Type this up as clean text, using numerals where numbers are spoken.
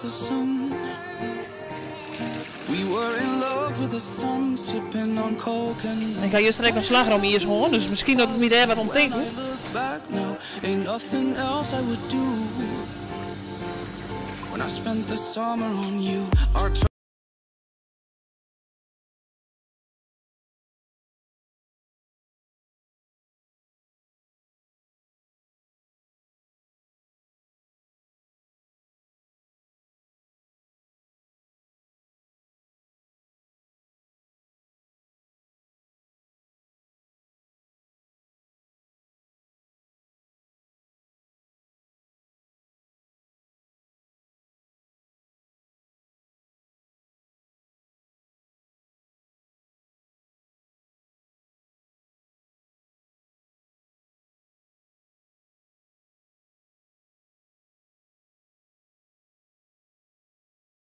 the sun. We were in love with the sun, sipping on coke and Ik ga juist direct een slagroom hier horen, dus misschien dat ik niet daar wat om denk. back now, ain't nothing else I would do. When I spent the summer on you, our